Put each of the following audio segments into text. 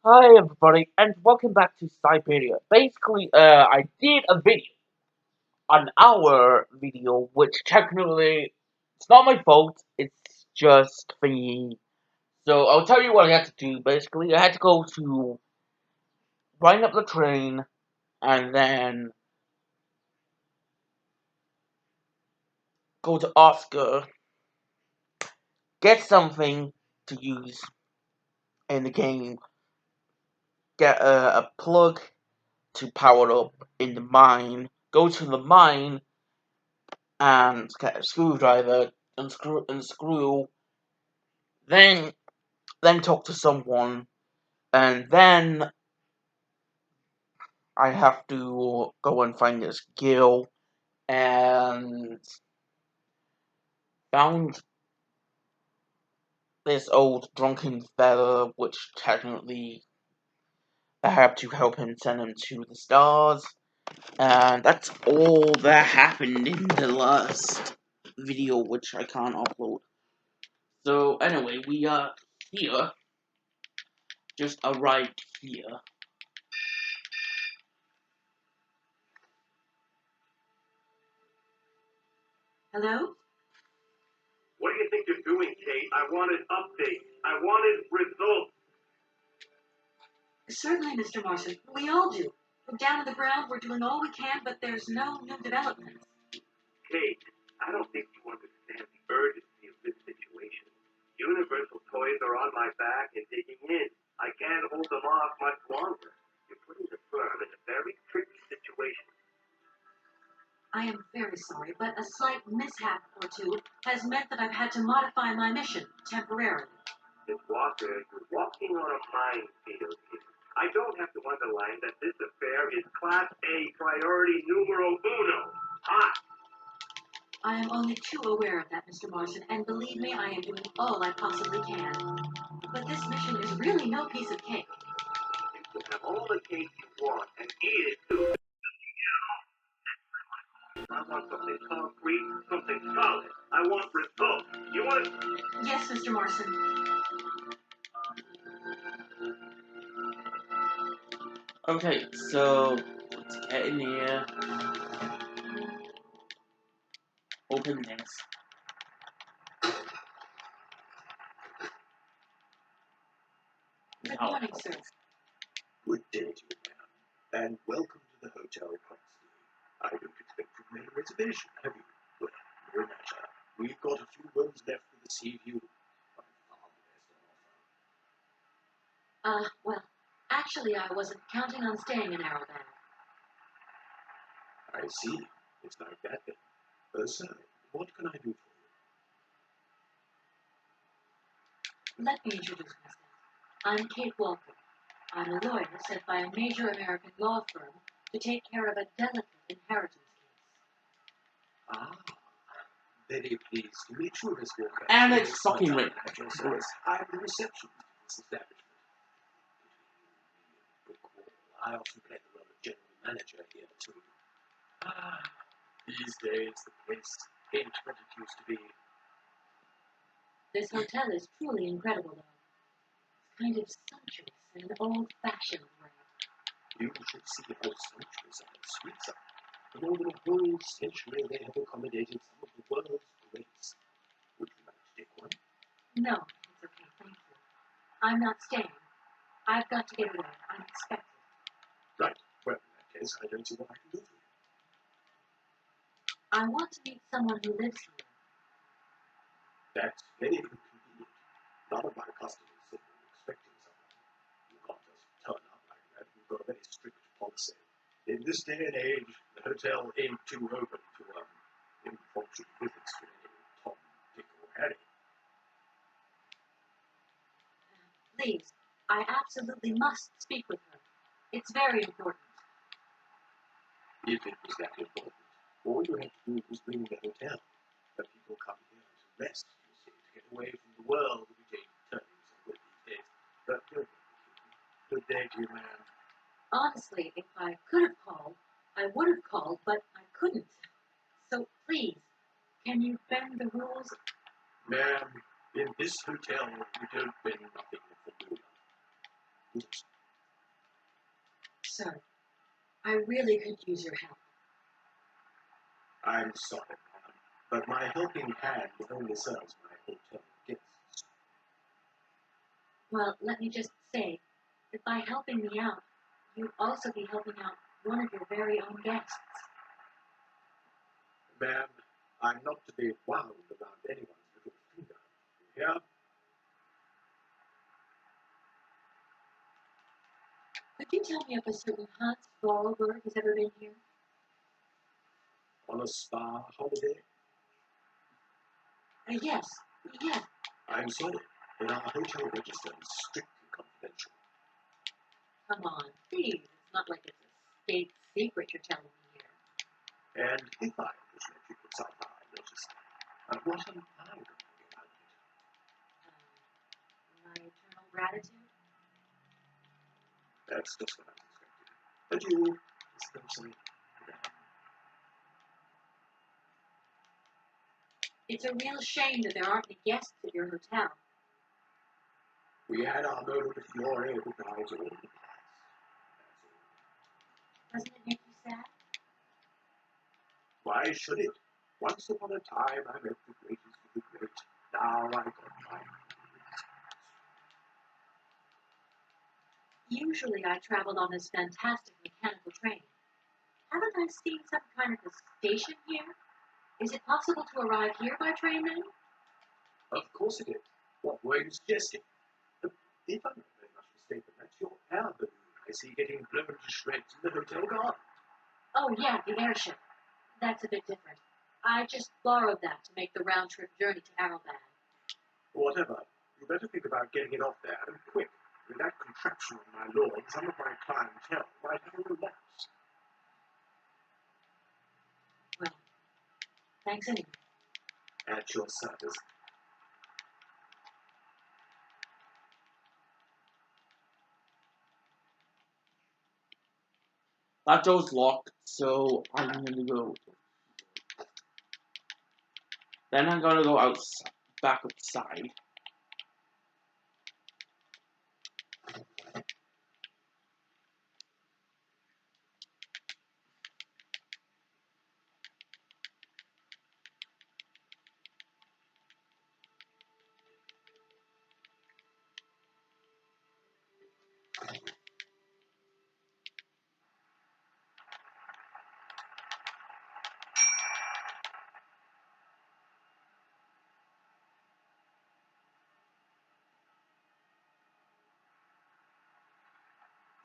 Hi everybody, and welcome back to Syberia. Basically, I did a video, an hour video, which technically, it's not my fault, it's just thingy. So, I'll tell you what I had to do, basically. I had to go to, line up the train, and then go to Oscar, get something to use in the game, get a plug to power up in the mine, go to the mine, and get a screwdriver, and screw, then talk to someone, and then I have to go and find this girl, and found this old drunken fella, which technically I have to help him send him to the stars, and that's all that happened in the last video, which I can't upload. So anyway, we are here, just arrived here. Hello? What do you think you're doing, Kate? I wanted updates. I wanted results. Certainly, Mr. Marson. We all do. From down on the ground, we're doing all we can, but there's no new developments. Kate, I don't think you understand the urgency of this situation. Universal toys are on my back and digging in. I can't hold them off much longer. You're putting the firm in a very tricky situation. I am very sorry, but a slight mishap or two has meant that I've had to modify my mission temporarily. Miss Walker, you're walking on a minefield here. I don't have to underline that this affair is Class A priority numero uno. Hot. I am only too aware of that, Mr. Marson, and believe me, I am doing all I possibly can. But this mission is really no piece of cake. You can have all the cake you want and eat it too. I want something concrete, something solid. I want results. You want it? Yes, Mr. Marson. Okay, so let's get in here. Open this. Good morning, sir. Good day to you, ma'am, and welcome to the Hotel Constantine. I don't expect you've made a reservation, have you? Well, no matter. We've got a few rooms left for the sea view. By far the best on offer. Well, actually, I wasn't counting on staying in Arabella. I see. It's like that then. Sir, what can I do for you? Let me introduce myself. I'm Kate Walker. I'm a lawyer sent by a major American law firm to take care of a delicate inheritance case. Ah, very pleased to meet you, Miss Walker. And it's fucking lit. I'm the receptionist of this establishment. I often play the role of general manager here too. Ah, these days the place ain't what it used to be. This hotel is truly incredible, though. It's kind of sumptuous in an old-fashioned way. You should see how sumptuous our suites are. For more than a whole century they have accommodated some of the world's greats. Would you like to take one? No, it's okay, thank you. I'm not staying. I've got to get away. I'm expected. Right. Well, in that case, I don't see what I can do for you. I want to meet someone who lives here. That's very inconvenient. None of my customers said they were expecting someone. You can't just turn up like that. We've got a very strict policy. In this day and age, the hotel ain't too open to impromptu visits from any Tom, Dick, or Harry. Please, I absolutely must speak with her. It's very important. If it was that important, all you had to do was ring the hotel. The people come here to rest, you see, to get away from the world, which ain't turning so good these days. But good day to you, ma'am. Honestly, if I could have called, I would have called, but I couldn't. So please, can you bend the rules? Ma'am, in this hotel, you don't bend nothing for the ruler. Yes. Sir, I really could use your help. I'm sorry, madam, but my helping hand only serves my hotel guests. Well, let me just say that by helping me out, you'd also be helping out one of your very own guests. Ma'am, I'm not to be wound around anyone's little finger. You hear? Could you tell me if a certain Hans Vorarlberg has ever been here? On a spa holiday? Yes, yes. I'm sorry, but our hotel register is strictly confidential. Come on, please. It's not like it's a state secret you're telling me here. And if I just let you put something I noticed, what am I going to get out of it? My eternal gratitude? That's just what I was expecting. But you, Miss Thompson, It's a real shame that there aren't any guests at your hotel. we had our moment of glory with the guys all in the past. Doesn't it make you sad? Why should it? Once upon a time I met the greatest of the great. Now I got my Usually I traveled on this fantastic mechanical train. Haven't I seen some kind of a station here? Is it possible to arrive here by train then? Of course it is. What were you suggesting? If I'm not very much mistaken, that's your air balloon I see getting blown to shreds in the hotel garden. Oh yeah, the airship. That's a bit different. I just borrowed that to make the round-trip journey to Arrowbad. Whatever. You better think about getting it off there, and quick. With that contraption on my lawn, some of my clientele might have a relapse. Well, thanks anyway. At your service. That door's locked, so I'm gonna go. Then I'm gonna go outside, back outside.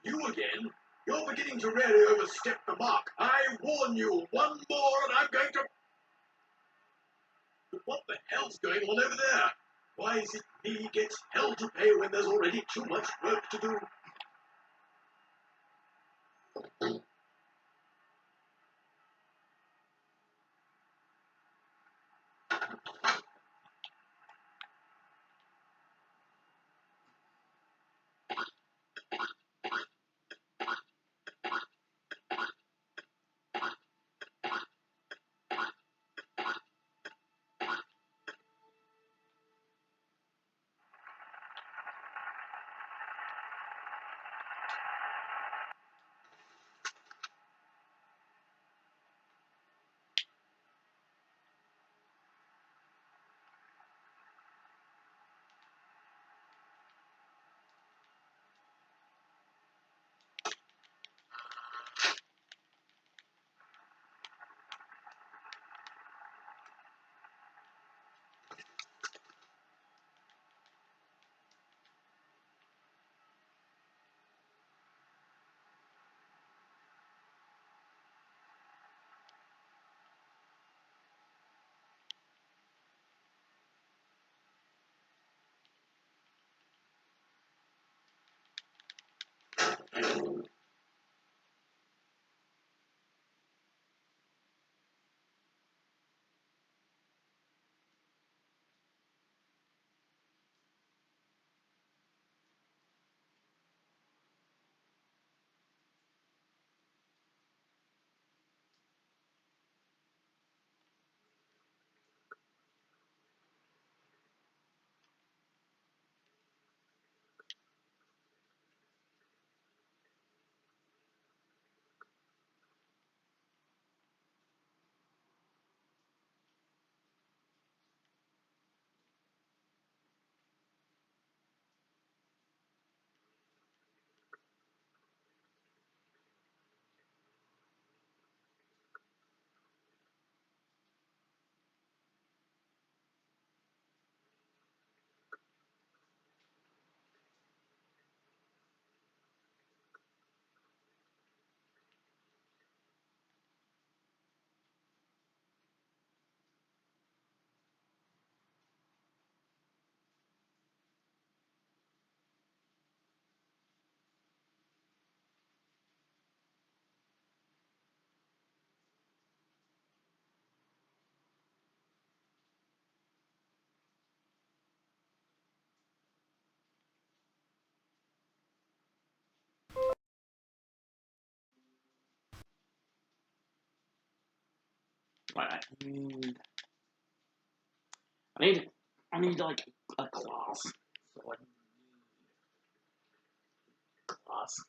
You again? You're beginning to really overstep the mark. I warn you, one more and I'm going to... But what the hell's going on over there? Why is it me gets hell to pay when there's already too much work to do? Right. I need like a glass. So I need glass.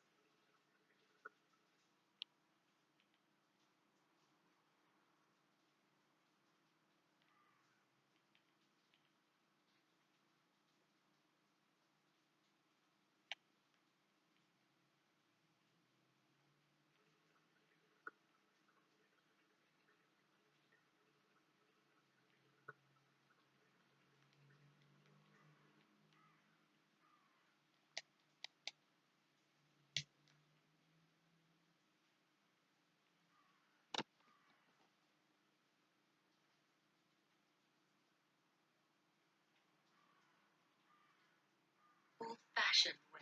Old-fashioned way.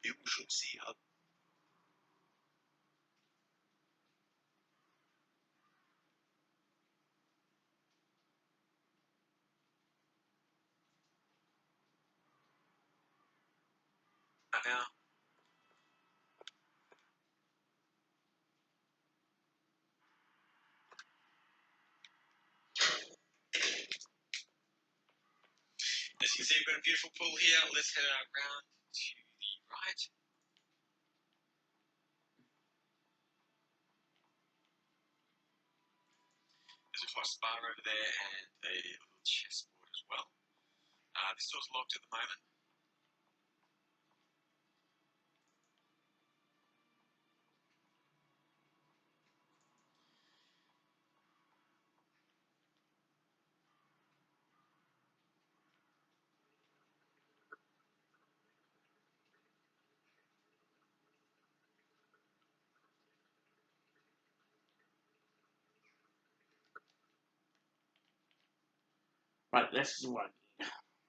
You should see her. Ja. As you can see, we've got a beautiful pool here. Let's head around to the right. There's a close bar over there and a little chessboard as well. This door's locked at the moment. Right, this is what.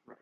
Right.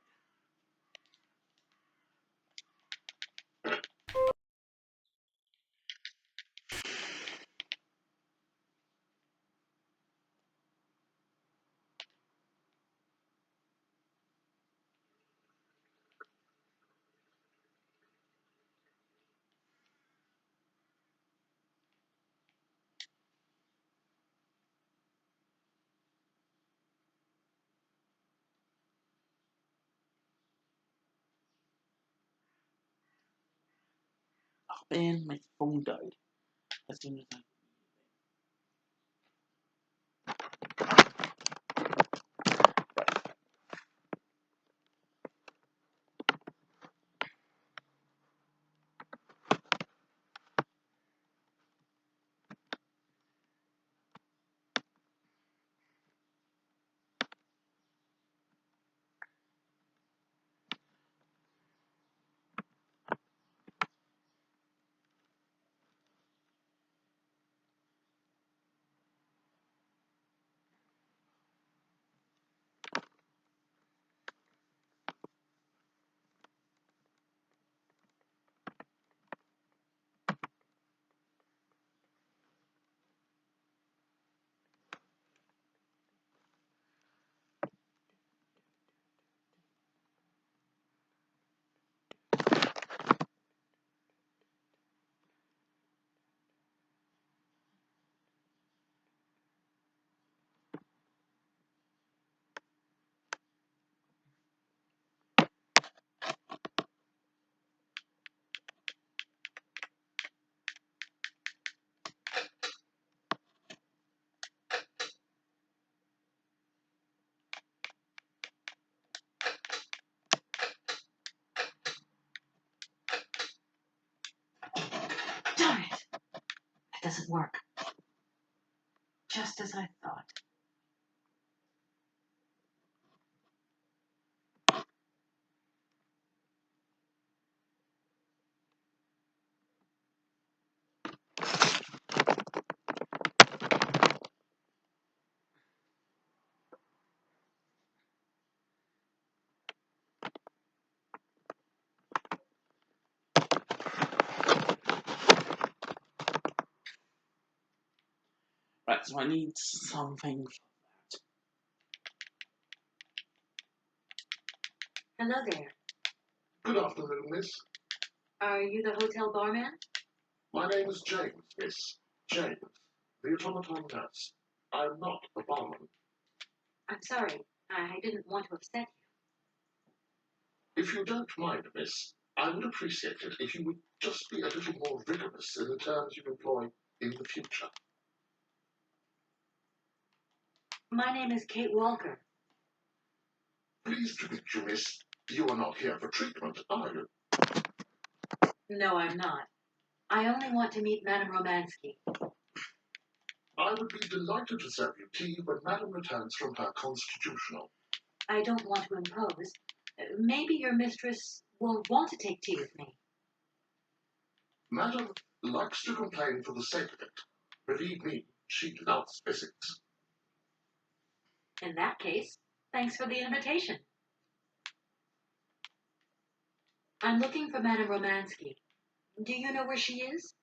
Oh man, my phone died. As soon as I. Darn it! That doesn't work. Just as I thought. Right, so I need something for that. Hello there. Good afternoon, miss. Are you the hotel barman? My name is James, miss. James, the automaton nurse. I'm not a barman. I'm sorry. I didn't want to upset If you don't mind, miss, I would appreciate it if you would just be a little more rigorous in the terms you employ in the future. you. My name is Kate Walker. Pleased to meet you, miss. You are not here for treatment, are you? No, I'm not. I only want to meet Madame Romansky. I would be delighted to serve you tea when Madame returns from her constitutional. I don't want to impose. Maybe your mistress won't want to take tea with me. Madame likes to complain for the sake of it. Believe me, she loves visits. In that case, thanks for the invitation. I'm looking for Madame Romansky. Do you know where she is?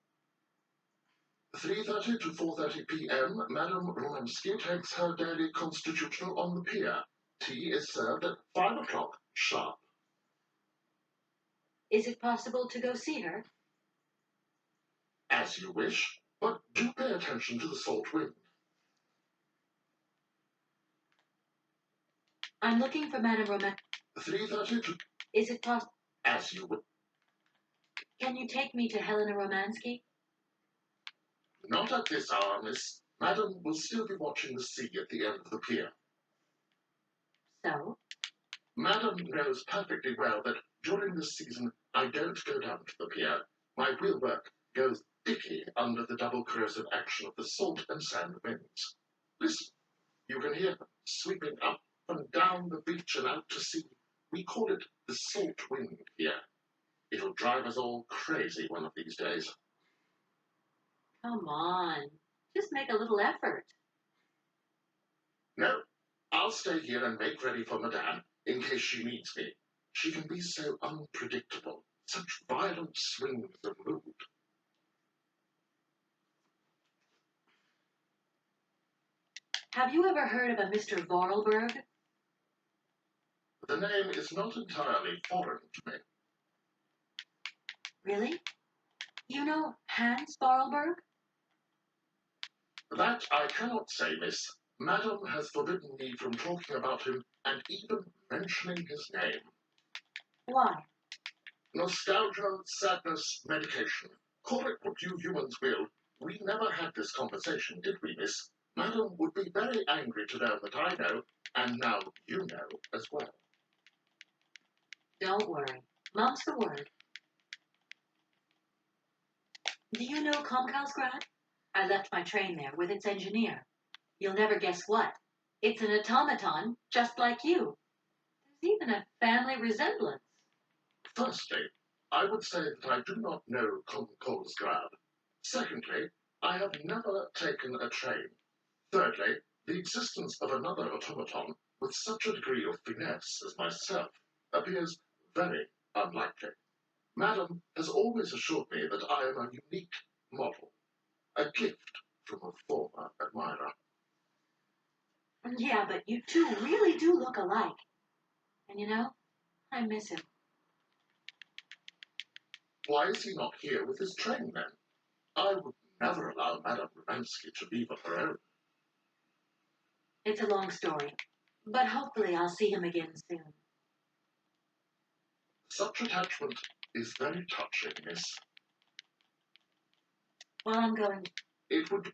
3:30 to 4:30 p.m., Madame Romansky takes her daily constitutional on the pier. Tea is served at 5 o'clock sharp. Is it possible to go see her? As you wish, but do pay attention to the salt wind. I'm looking for Madame Romansky. 3:30 to... Is it possible? As you wish. Can you take me to Helena Romansky? Not at this hour, miss. Madame will still be watching the sea at the end of the pier. So? Madame knows perfectly well that during this season I don't go down to the pier. My wheelwork goes dicky under the double corrosive action of the salt and sand winds. Listen, you can hear them sweeping up and down the beach and out to sea. We call it the salt wind here. It'll drive us all crazy one of these days. Come on. Just make a little effort. No, I'll stay here and make ready for Madame in case she needs me. She can be so unpredictable, such violent swings of mood. Have you ever heard of a Mr. Vorarlberg? The name is not entirely foreign to me. Really? You know Hans Vorarlberg? That I cannot say, miss. Madame has forbidden me from talking about him and even mentioning his name. Why? Nostalgia, sadness, medication. Call it what you humans will. We never had this conversation, did we, miss? Madame would be very angry to learn that I know, and now you know as well. Don't worry. Mum's the word. Do you know Comcalsgrad? I left my train there with its engineer. You'll never guess what. It's an automaton just like you. There's even a family resemblance. Firstly, I would say that I do not know Kolsgrad. Secondly, I have never taken a train. Thirdly, the existence of another automaton with such a degree of finesse as myself appears very unlikely. Madame has always assured me that I am a unique model, a gift from a former admirer. Yeah, but you two really do look alike. And you know, I miss him. Why is he not here with his train then? I would never allow Madame Romansky to leave on her own. It's a long story, but hopefully I'll see him again soon. Such attachment is very touching, miss. Well, I'm going. It would...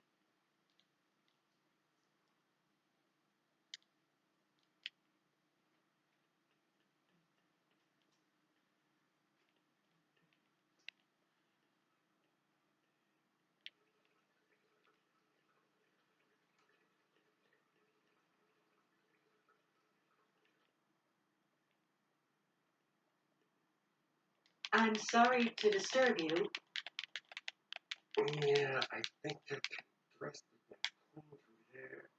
I'm sorry to disturb you. Yeah, I think I can thrust my comb through there.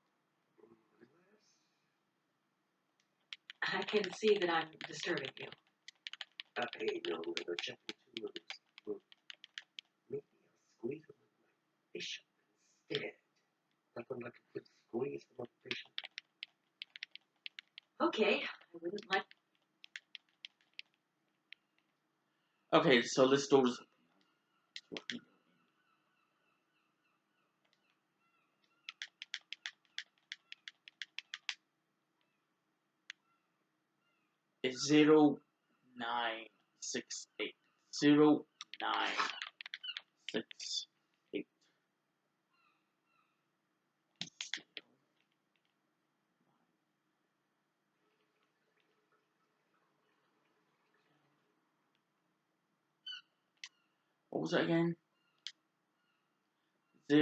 I can see that I'm disturbing you. Hey, no, we're checking two moves. Maybe I'll squeeze them with my bishop instead. That one like a good squeeze from a bishop. Okay, I wouldn't like. Okay, so let's do this. is 0968. 0968. What was it again? 09.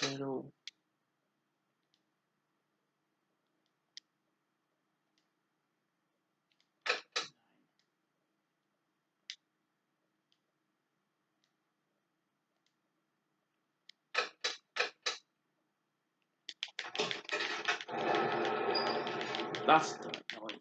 0. That's the noise.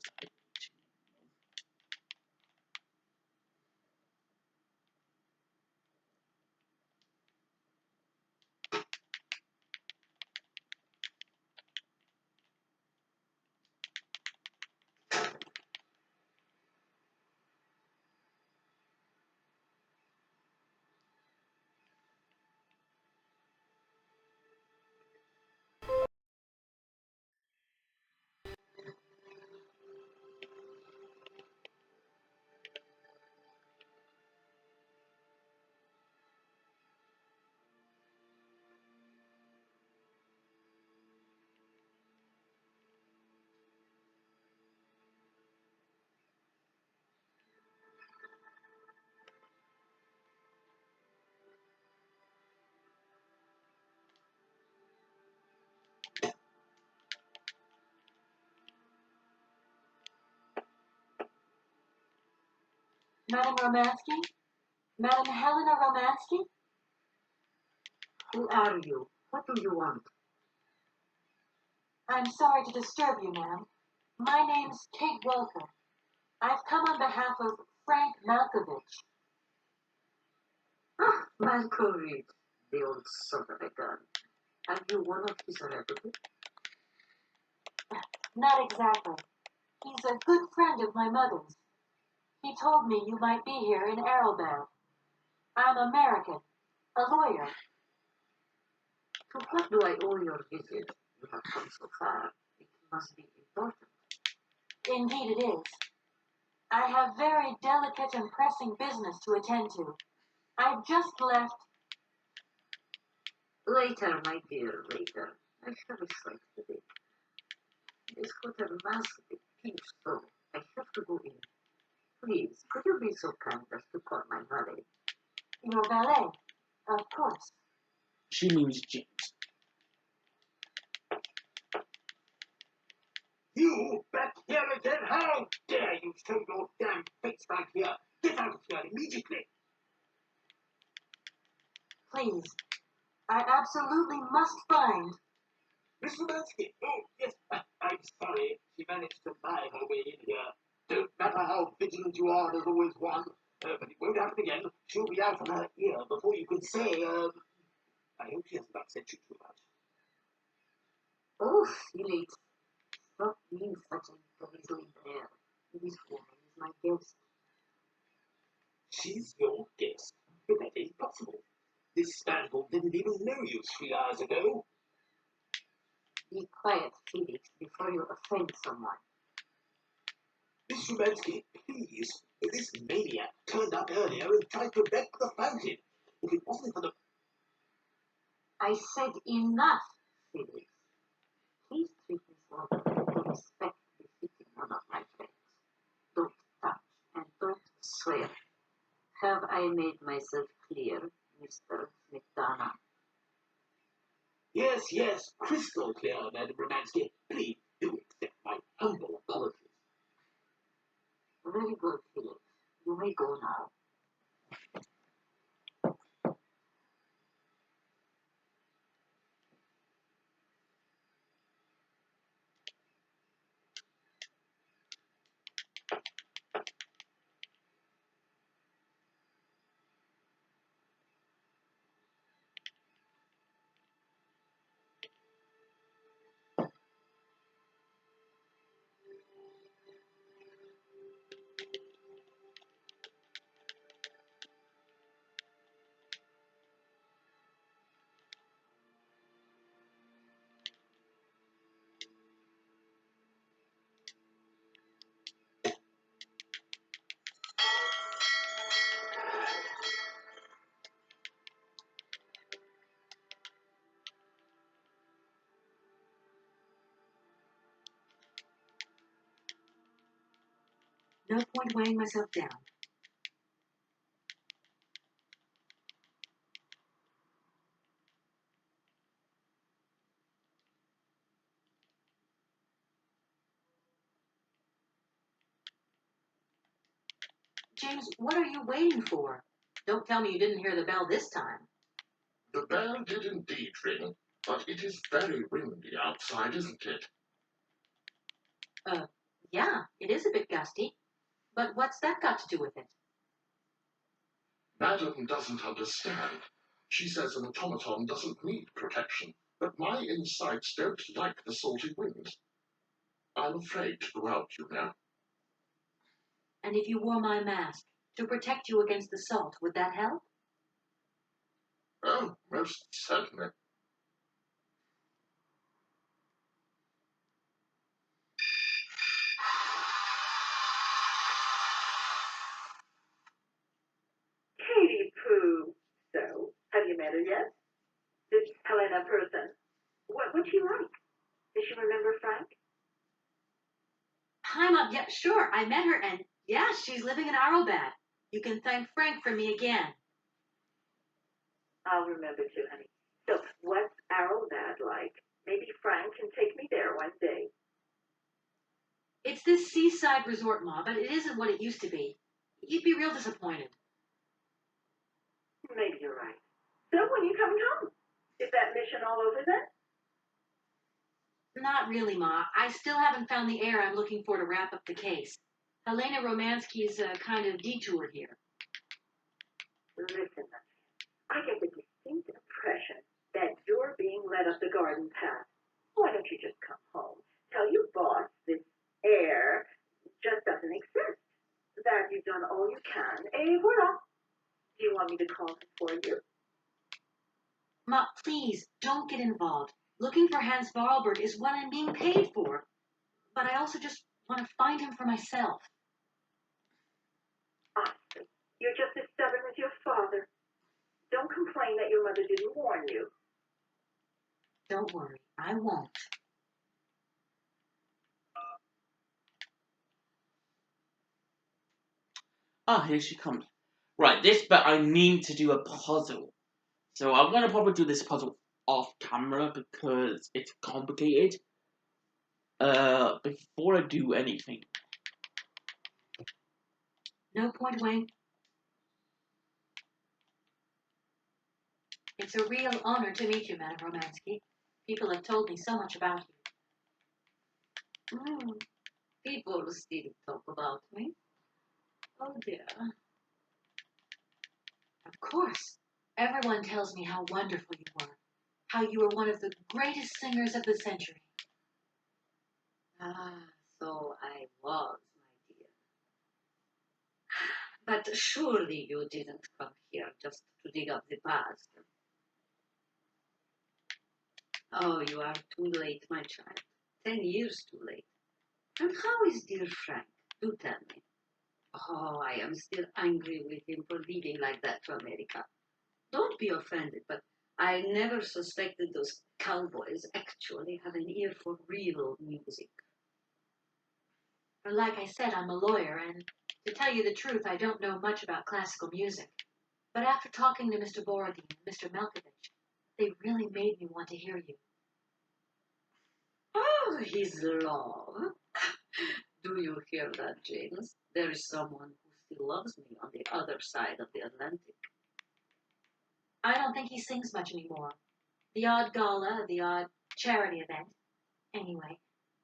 Madam Romansky? Madam Helena Romansky? Who are you? What do you want? I'm sorry to disturb you, ma'am. My name's Kate Walker. I've come on behalf of Frank Malkovich. Ah, Malkovich, the old son of a gun. Are you one of his relatives? Not exactly. He's a good friend of my mother's. He told me you might be here in Arrowbad. I'm American, a lawyer. To what do I owe your visit? You have come so far. It must be important. Indeed it is. I have very delicate and pressing business to attend to. I've just left. Later, my dear, later. I have a slight headache. This hotel must be peach so I have to go in. Please, could you be so kind as to call my valet? Your valet, of course. She means James. You back here again? How dare you show your damn face back here? Get out of here immediately! Please. I absolutely must find. Miss Romansky! Oh, yes, I'm sorry. She managed to lie her way in here. Don't matter how vigilant you are, there's always one. But it won't happen again. She'll be out of her ear before you can say, I hope she hasn't upset you too much. Oh, Felix, stop being such a grizzly bear. This woman is my guest. She's your guest. But that ain't possible. This Spaniel didn't even know you 3 hours ago. Be quiet, Felix, before you offend someone. Miss Romansky, please. This maniac turned up earlier and tried to wreck the fountain. If it wasn't for the... I said enough, Felix. Please treat this woman with the respect befitting one of my friends. Don't touch and don't swear. Have I made myself clear, Mr. McDonough? Yes, yes, crystal clear, Madam Romansky. Please do accept my humble apologies. Very good, Felix. You may go now. No point weighing myself down. James, what are you waiting for? Don't tell me you didn't hear the bell this time. The bell did indeed ring, but it is very windy outside, isn't it? Yeah, it is a bit gusty. But what's that got to do with it? Madam doesn't understand. She says an automaton doesn't need protection, but my insides don't like the salty wind. I'm afraid to go out, you know. And if you wore my mask to protect you against the salt, would that help? Oh, most certainly. Katie Pooh. So, have you met her yet? This Helena person. What's she like? Does she remember Frank? Hi, Mom. Yeah, sure. I met her, and yeah, she's living in Arrowbad. You can thank Frank for me again. I'll remember to, honey. So, what's Arrowbad like? Maybe Frank can take me there one day. It's this seaside resort, Ma, but it isn't what it used to be. You'd be real disappointed. Maybe you're right. So, when you coming home? Is that mission all over then? Not really, Ma. I still haven't found the heir I'm looking for to wrap up the case. Helena Romansky's kind of detoured here. Listen, I get the distinct impression that you're being led up the garden path. Why don't you just come home? Tell your boss this heir just doesn't exist. That you've done all you can. Et voila. Do you want me to call him for you? Ma, please, don't get involved. Looking for Hans Vorarlberg is what I'm being paid for. But I also just want to find him for myself. I see. You're just as stubborn as your father. Don't complain that your mother didn't warn you. Don't worry, I won't. Ah, here she comes. Right, this bit I need to do a puzzle. So I'm going to probably do this puzzle off camera because it's complicated. Before I do anything. No point, Wayne. It's a real honor to meet you, Madame Romansky. People have told me so much about you. People still talk about me. Oh dear. Of course. Everyone tells me how wonderful you were. How you were one of the greatest singers of the century. Ah, so I was, my dear. But surely you didn't come here just to dig up the past. Oh, you are too late, my child. 10 years too late. And how is dear Frank? Do tell me. Oh, I am still angry with him for leaving like that to America. Don't be offended, but I never suspected those cowboys actually have an ear for real music. Like I said, I'm a lawyer, and to tell you the truth, I don't know much about classical music. But after talking to Mr. Borodin and Mr. Malkovich, they really made me want to hear you. Oh, his love. Do you hear that, James? There is someone who still loves me on the other side of the Atlantic. I don't think he sings much anymore. The odd gala, the odd charity event. Anyway,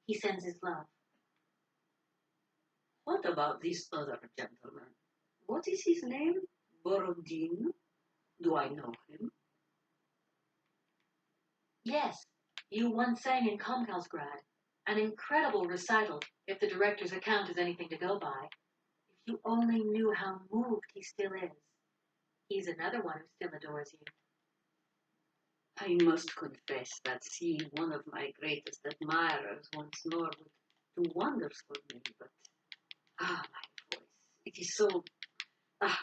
he sends his love. What about this other gentleman? What is his name? Borodin? Do I know him? Yes, you once sang in Komkalsgrad. An incredible recital, if the director's account is anything to go by. If you only knew how moved he still is. He's another one who still adores you. I must confess that seeing one of my greatest admirers once more would do wonders for me, but my voice, it is so I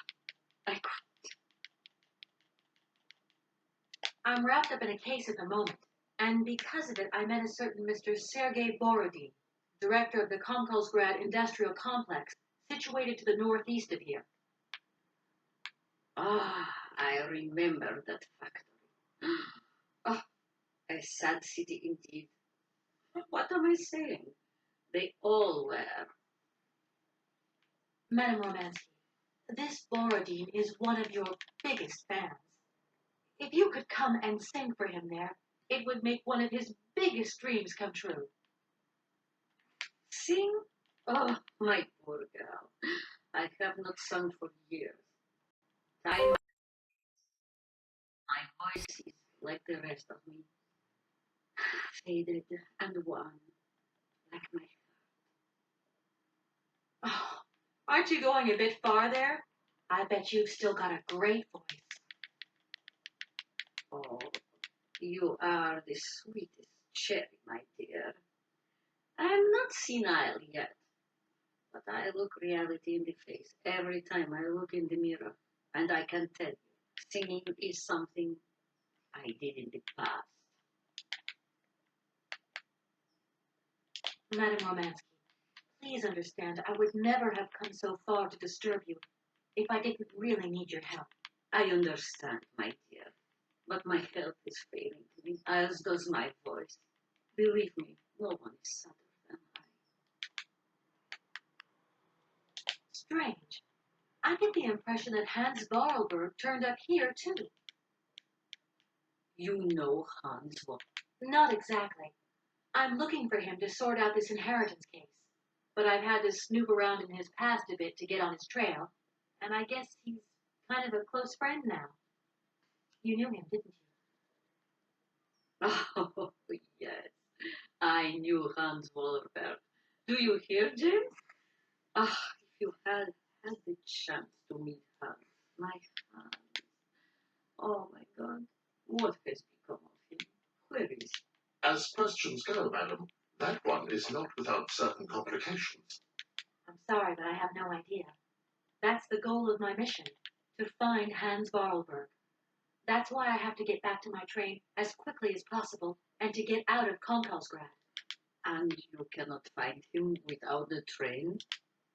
could. I'm wrapped up in a case at the moment, and because of it, I met a certain Mr. Sergei Borodin, director of the Komkolsgrad Industrial Complex, situated to the northeast of here. Ah, I remember that factory. Ah, a sad city indeed. What am I saying? They all were. Madame Romansky, this Borodin is one of your biggest fans. If you could come and sing for him there, it would make one of his biggest dreams come true. Sing? Oh, my poor girl. I have not sung for years. Time, my voice is like the rest of me, faded and wan, like my. Oh, aren't you going a bit far there? I bet you've still got a great voice. Oh, you are the sweetest cherry, my dear. I am not senile yet, but I look reality in the face every time I look in the mirror, and I can tell you, singing is something I did in the past. Madame Romansky, please understand I would never have come so far to disturb you if I didn't really need your help. I understand, my dear, but my health is failing me, as does my voice. Believe me, no one is sadder than I. Strange. I get the impression that Hans Vorarlberg turned up here, too. You know Hans what? Not exactly. I'm looking for him to sort out this inheritance case. But I've had to snoop around in his past a bit to get on his trail, and I guess he's kind of a close friend now. You knew him, didn't you? Oh, yes, I knew Hans Wollerberg. Do you hear, James? Ah, if you had the chance to meet Hans, my Hans. Oh, my God, what has become of him? Where is he? As questions go, madam, that one is not without certain complications. I'm sorry, but I have no idea. That's the goal of my mission, to find Hans Vorarlberg. That's why I have to get back to my train as quickly as possible and to get out of Konkalsgrad. And you cannot find him without the train?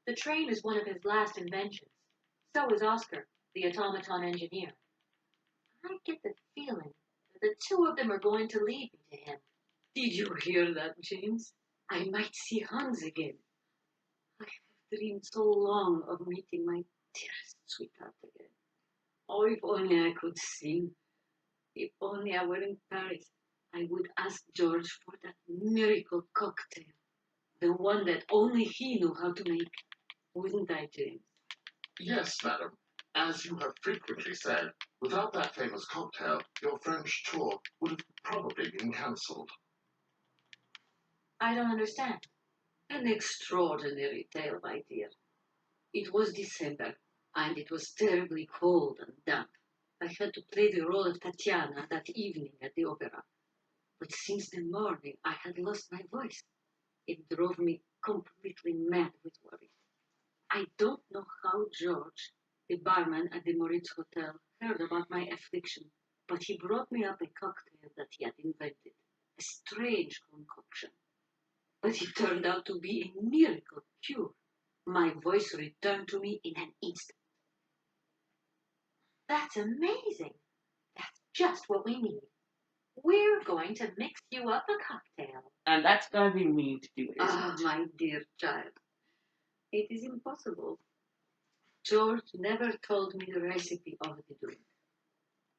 The train is one of his last inventions. So is Oscar, the automaton engineer. I get the feeling that the two of them are going to lead me to him. Did you hear that, James? I might see Hans again. I have dreamed so long of meeting my dearest sweetheart again. Oh, if only I could sing. If only I were in Paris, I would ask George for that miracle cocktail. The one that only he knew how to make. Wouldn't I, James? Yes, madam. As you have frequently said, without that famous cocktail, your French tour would have probably been cancelled. I don't understand. An extraordinary tale, my dear. It was December, and it was terribly cold and damp. I had to play the role of Tatiana that evening at the opera. But since the morning, I had lost my voice. It drove me completely mad with worry. I don't know how George, the barman at the Moritz Hotel, heard about my affliction, but he brought me up a cocktail that he had invented, a strange concoction. But it turned out to be a miracle cure. My voice returned to me in an instant. That's amazing. That's just what we need. We're going to mix you up a cocktail. And that's going to be me to do it, isn't Ah, it? my dear child, it is impossible. George never told me the recipe of the drink.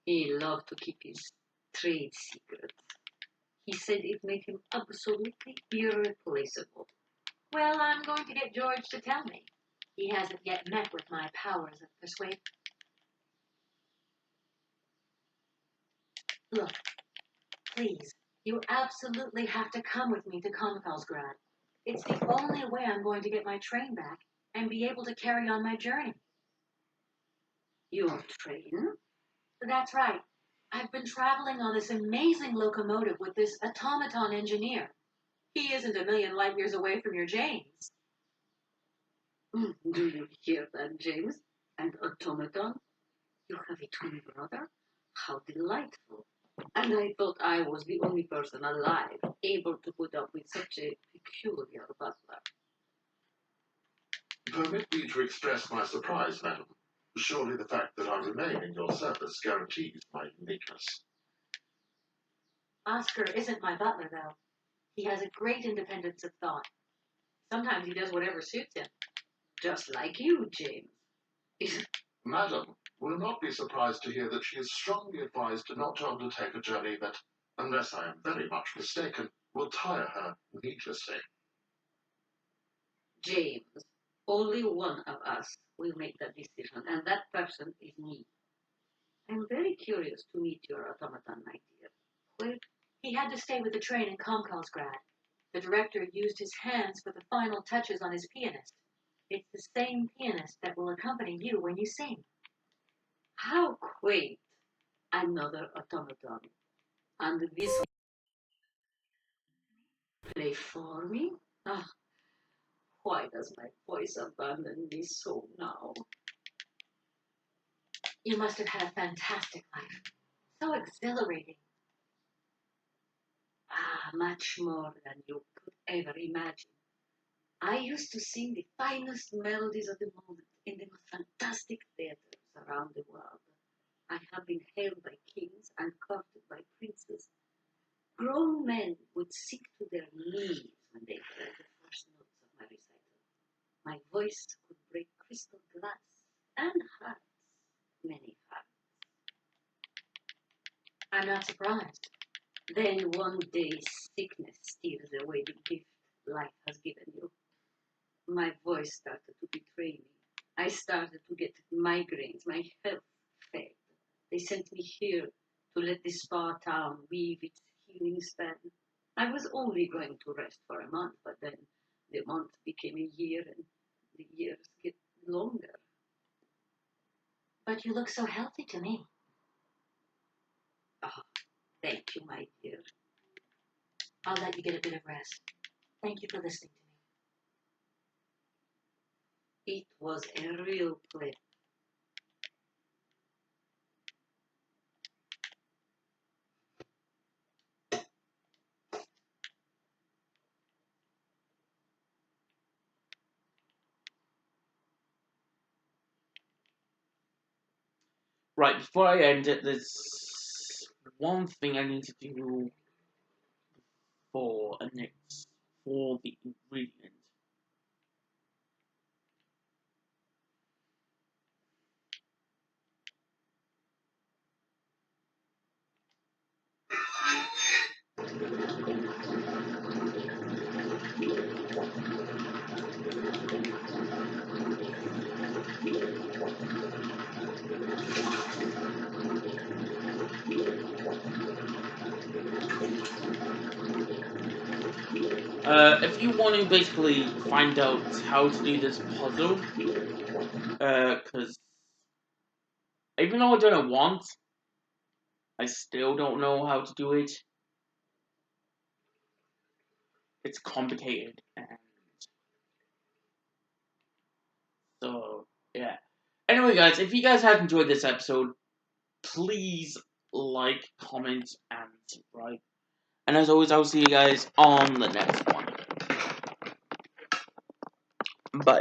He loved to keep his trade secrets. He said it made him absolutely irreplaceable. Well, I'm going to get George to tell me. He hasn't yet met with my powers of persuasion. Look, please, you absolutely have to come with me to Konkalsgrad. It's the only way I'm going to get my train back and be able to carry on my journey. Your train? That's right. I've been traveling on this amazing locomotive with this automaton engineer. He isn't a million light years away from your James. Do you hear that, James? An automaton? You have a twin brother? How delightful. And I thought I was the only person alive able to put up with such a peculiar butler. Permit me to express my surprise, madam. Surely the fact that I remain in your service guarantees my uniqueness. Oscar isn't my butler, though. He has a great independence of thought. Sometimes he does whatever suits him. Just like you, James. Madam will not be surprised to hear that she is strongly advised not to undertake a journey that, unless I am very much mistaken, will tire her needlessly. James, only one of us will make that decision, and that person is me. I'm very curious to meet your automaton, my dear. Where He had to stay with the train in Comcalsgrad. The director used his hands for the final touches on his pianist. It's the same pianist that will accompany you when you sing. How quaint! Another automaton. And this play for me? Ah, why does my voice abandon me so now? You must have had a fantastic life. So exhilarating. Ah, much more than you could ever imagine. I used to sing the finest melodies of the moment in the most fantastic theaters around the world. I have been hailed by kings and courted by princes. Grown men would sink to their knees when they heard the first notes of my recital. My voice could break crystal glass and hearts, many hearts. I'm not surprised. Then one day sickness steals away the gift life has given you. My voice started to betray me. I started to get migraines. My health failed. They sent me here to let the spa town weave its healing spell. I was only going to rest for a month, but then the month became a year and the years get longer. But you look so healthy to me. Oh, thank you, my dear. I'll let you get a bit of rest. Thank you for listening to me. It was a real pleasure. Right, before I end it, there's one thing I need to do for a next for the ingredient. If you want to basically find out how to do this puzzle, because even though I don't know want, I still don't know how to do it. It's complicated, and so yeah. Anyway, guys, if you guys have enjoyed this episode, please like, comment, and subscribe. And as always, I'll see you guys on the next one. Bye.